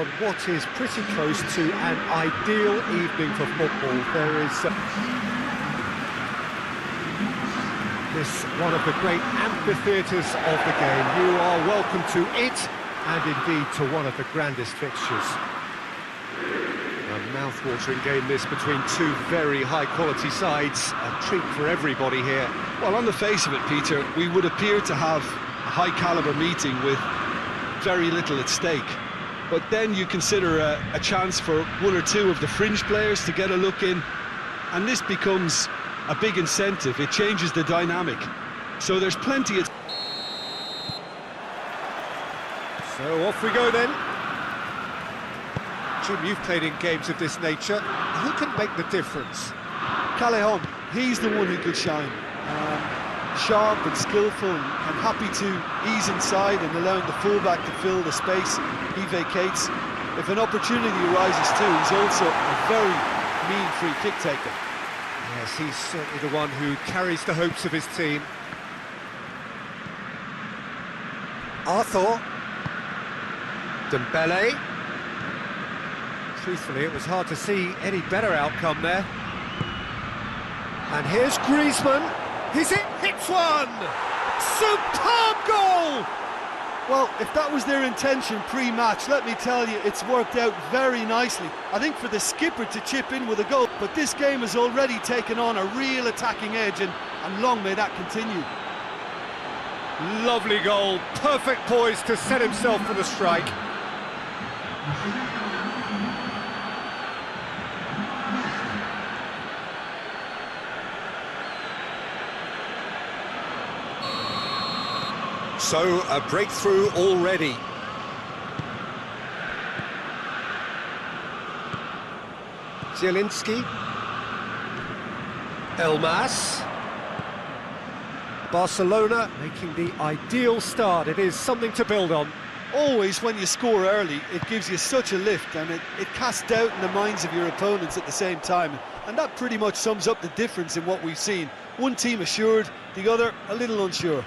on what is pretty close to an ideal evening for football. There is this one of the great amphitheatres of the game. You are welcome to it, and indeed to one of the grandest fixtures. A mouth-watering game this between two very high-quality sides. A treat for everybody here. Well, on the face of it, Peter, we would appear to have a high-caliber meeting with very little at stake. But then you consider a chance for one or two of the fringe players to get a look in, and this becomes a big incentive. It changes the dynamic. So there's plenty of... So off we go then. Jim, you've played in games of this nature. Who can make the difference? Callejon, he's the one who could shine. Sharp and skillful and happy to ease inside and allowing the fullback to fill the space he vacates. If an opportunity arises too, he's also a very mean free kick taker. Yes, he's certainly the one who carries the hopes of his team. Arthur. Dembele. Truthfully, it was hard to see any better outcome there. And here's Griezmann. He's hits one! Superb goal! Well, if that was their intention pre-match, let me tell you, it's worked out very nicely. I think for the skipper to chip in with a goal, but this game has already taken on a real attacking edge, and long may that continue. Lovely goal, perfect poise to set himself for the strike. So, a breakthrough already. Zielinski. Elmas. Barcelona making the ideal start. It is something to build on. Always, when you score early, it gives you such a lift, and it casts doubt in the minds of your opponents at the same time. And that pretty much sums up the difference in what we've seen. One team assured, the other a little unsure.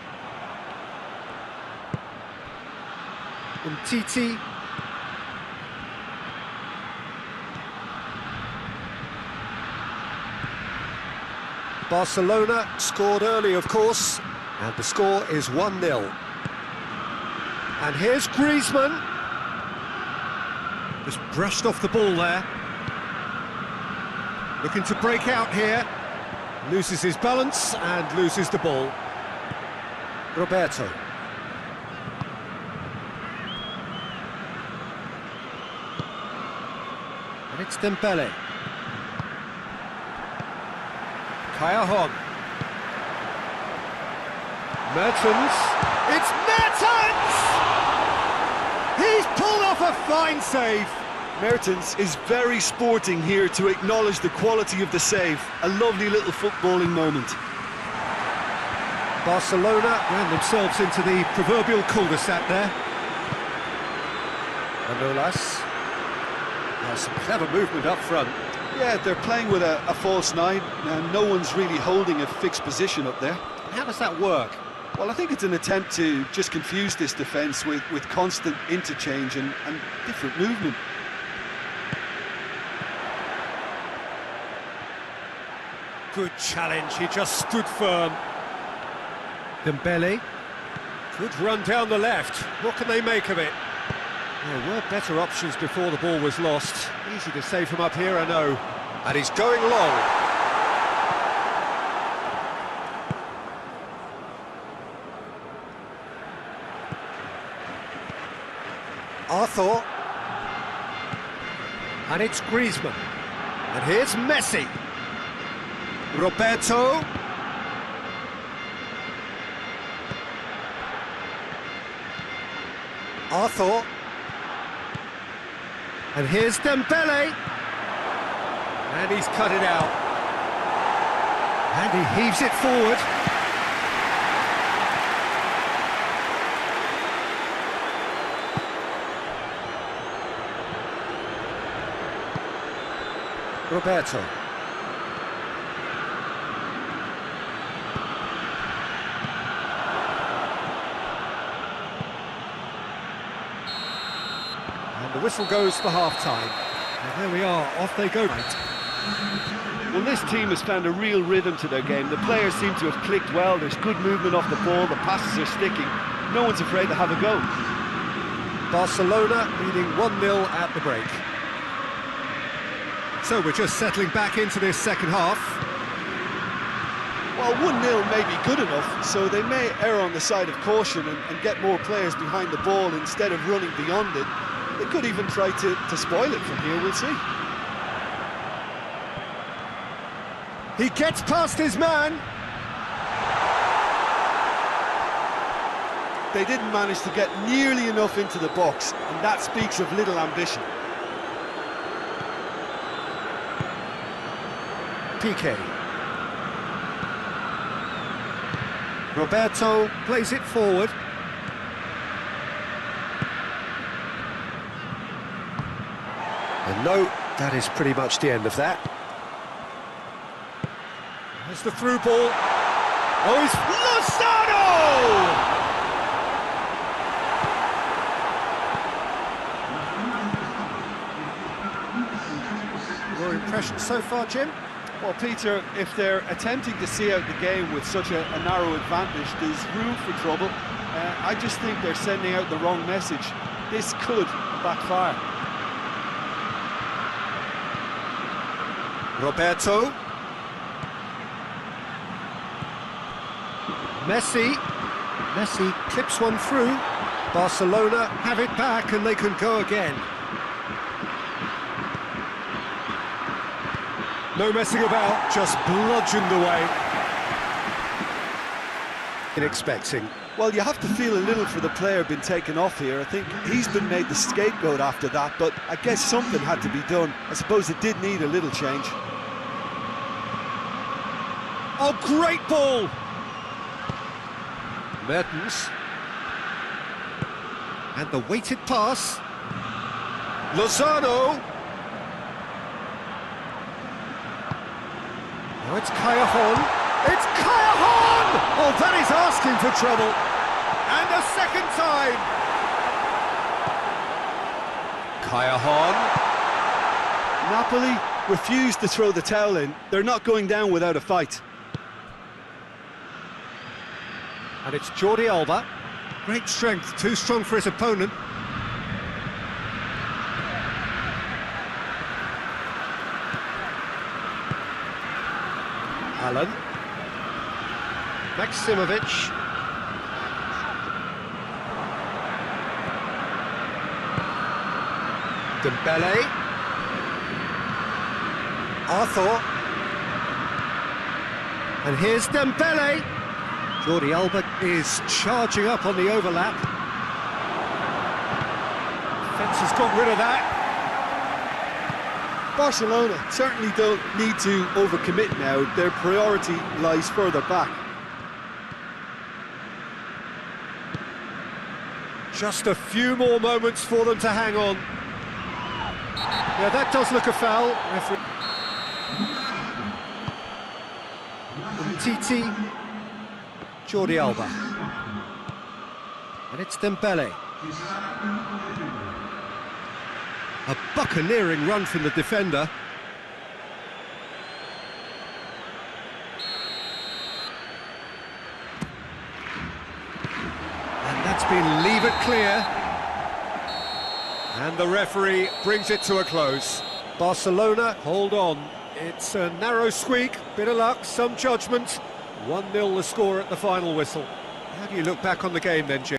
Titi. Barcelona scored early, of course, and the score is 1-0. And here's Griezmann. Just brushed off the ball there. Looking to break out here. Loses his balance and loses the ball. Roberto. And it's Dembele. Callejon. Mertens. It's Mertens! He's pulled off a fine save. Mertens is very sporting here to acknowledge the quality of the save. A lovely little footballing moment. Barcelona ran themselves into the proverbial cul-de-sac there. Manolas. Some clever movement up front. Yeah, they're playing with a false nine, and no one's really holding a fixed position up there. How does that work? Well, I think it's an attempt to just confuse this defence with constant interchange and different movement. Good challenge, he just stood firm. Dembele. Good run down the left. What can they make of it? There were better options before the ball was lost. Easy to save from up here, I know. And he's going long. Arthur. And it's Griezmann. And here's Messi. Roberto. Arthur. And here's Dembele. And he's cut it out. And he heaves it forward. Roberto. And the whistle goes for half-time. And there we are, off they go. Well, this team has found a real rhythm to their game. The players seem to have clicked well. There's good movement off the ball. The passes are sticking. No one's afraid to have a go. Barcelona leading 1-0 at the break. So we're just settling back into this second half. Well, 1-0 may be good enough, so they may err on the side of caution and get more players behind the ball instead of running beyond it. They could even try to spoil it from here, we'll see. He gets past his man. They didn't manage to get nearly enough into the box, and that speaks of little ambition. PK. Roberto plays it forward. And no, that is pretty much the end of that. There's the through ball. Oh, he's Lozano! Your impression so far, Jim? Well, Peter, if they're attempting to see out the game with such a narrow advantage, there's room for trouble. I just think they're sending out the wrong message. This could backfire. Roberto. Messi clips one through. Barcelona have it back and they can go again. No messing about, just bludgeoned away. Expecting. Well, you have to feel a little for the player being taken off here. I think he's been made the scapegoat after that, but I guess something had to be done. I suppose it did need a little change. Oh, great ball! Mertens. And the weighted pass. Lozano. Oh, it's Callejon. It's Callejon! Oh, that is asking for trouble. And a second time. Callejon. Napoli refused to throw the towel in. They're not going down without a fight. And it's Jordi Alba. Great strength, too strong for his opponent. Allen. Maximovic. Dembele. Arthur. And here's Dembele. Jordi Alba is charging up on the overlap. Fence has got rid of that. Barcelona certainly don't need to overcommit now. Their priority lies further back. Just a few more moments for them to hang on. Yeah, that does look a foul. Titi. Jordi Alba. And it's Dembele. A buccaneering run from the defender. And that's been leave it clear. And the referee brings it to a close. Barcelona hold on. It's a narrow squeak, bit of luck, some judgment. 1-0 the score at the final whistle. How do you look back on the game then, Jim?